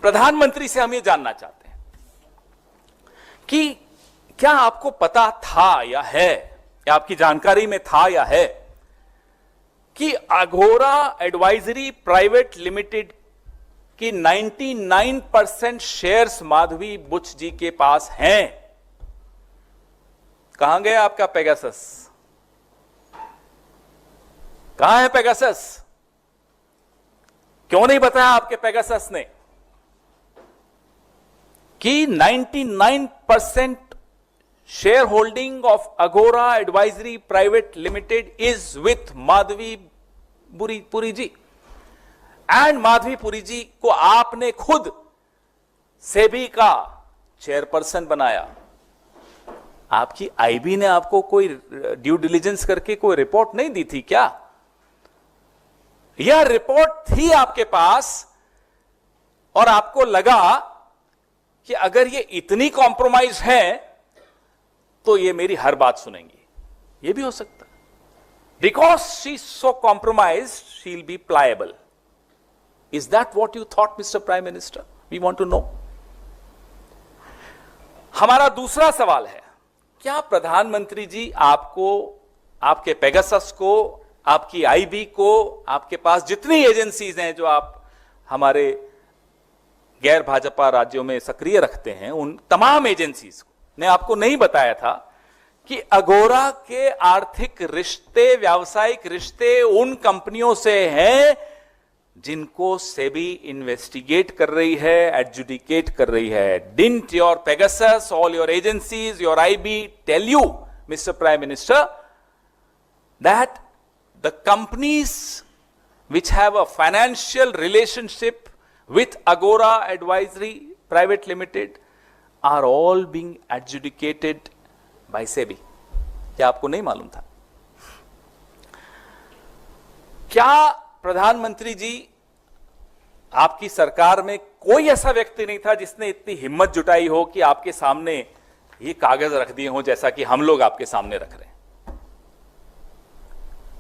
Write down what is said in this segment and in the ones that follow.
प्रधानमंत्री से हम ये जानना चाहते हैं कि क्या आपको पता था या है, या आपकी जानकारी में था या है कि अघोरा एडवाइजरी प्राइवेट लिमिटेड की 99% शेयर्स माधवी बुच जी के पास हैं। कहां गया आपका पेगासस? कहां है पेगासस? क्यों नहीं बताया आपके पेगासस ने कि 99% share holding of Agora advisory private limited is with Madhabi Puri ji, and Madhabi Puri ji को आपने खुद सेबी का चेयरपर्सन बनाया। आपकी आईबी ने आपको कोई ड्यू डिलिजेंस करके कोई रिपोर्ट नहीं दी थी क्या? यह रिपोर्ट थी आपके पास और आपको लगा कि अगर ये इतनी कॉम्प्रोमाइज है तो ये मेरी हर बात सुनेंगी। ये भी हो सकता है। Because she so compromise she will be pliable. Is that what you thought mister prime minister? We want to know. हमारा दूसरा सवाल है, क्या प्रधानमंत्री जी आपको, आपके पेगासस को, आपकी आईबी को, आपके पास जितनी एजेंसीज हैं जो आप हमारे गैर भाजपा राज्यों में सक्रिय रखते हैं, उन तमाम एजेंसीज ने आपको नहीं बताया था कि अघोरा के आर्थिक रिश्ते, व्यावसायिक रिश्ते उन कंपनियों से हैं जिनको सेबी इन्वेस्टिगेट कर रही है, एडजुडिकेट कर रही है? Didn't your Pegasus, all your agencies, your IB tell you, mister prime minister, that the companies which have a financial relationship with Agora Advisory Private Limited are all being adjudicated by SEBI? क्या आपको नहीं मालूम था? क्या प्रधानमंत्री जी, आपकी सरकार में कोई ऐसा व्यक्ति नहीं था जिसने इतनी हिम्मत जुटाई हो कि आपके सामने ये कागज रख दिए हो जैसा कि हम लोग आपके सामने रख रहे हैं?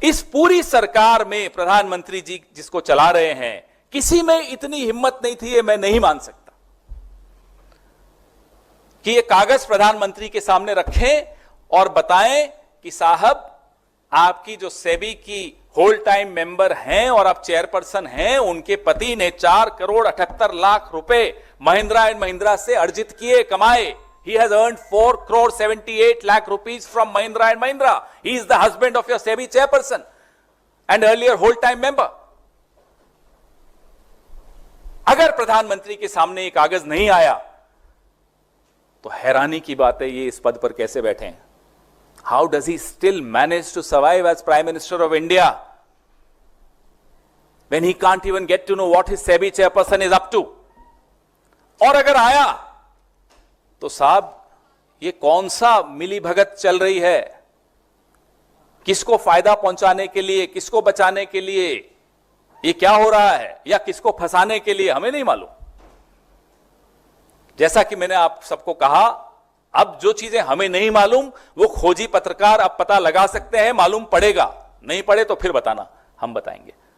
इस पूरी सरकार में प्रधानमंत्री जी जिसको चला रहे हैं, किसी में इतनी हिम्मत नहीं थी, ये मैं नहीं मान सकता कि ये कागज प्रधानमंत्री के सामने रखें और बताएं कि साहब, आपकी जो सेबी की होल टाइम मेंबर हैं और आप चेयरपर्सन हैं, उनके पति ने 4 करोड़ 78 लाख रुपए महिंद्रा एंड महिंद्रा से अर्जित किए, कमाए। He has earned 4 crore 78 lakh rupees from Mahindra and Mahindra. He is the husband of your SEBI chairperson and earlier whole-time member. अगर प्रधानमंत्री के सामने ये कागज नहीं आया तो हैरानी की बात है, ये इस पद पर कैसे बैठे हैं? How does he still manage to survive as Prime Minister of India when he can't even get to know what his SEBI chairperson is up to? और अगर आया तो साहब, ये कौन सा मिली भगत चल रही है? किसको फायदा पहुंचाने के लिए, किसको बचाने के लिए ये क्या हो रहा है, या किसको फंसाने के लिए, हमें नहीं मालूम। जैसा कि मैंने आप सबको कहा, अब जो चीजें हमें नहीं मालूम वो खोजी पत्रकार अब पता लगा सकते हैं, मालूम पड़ेगा, नहीं पड़े तो फिर बताना, हम बताएंगे।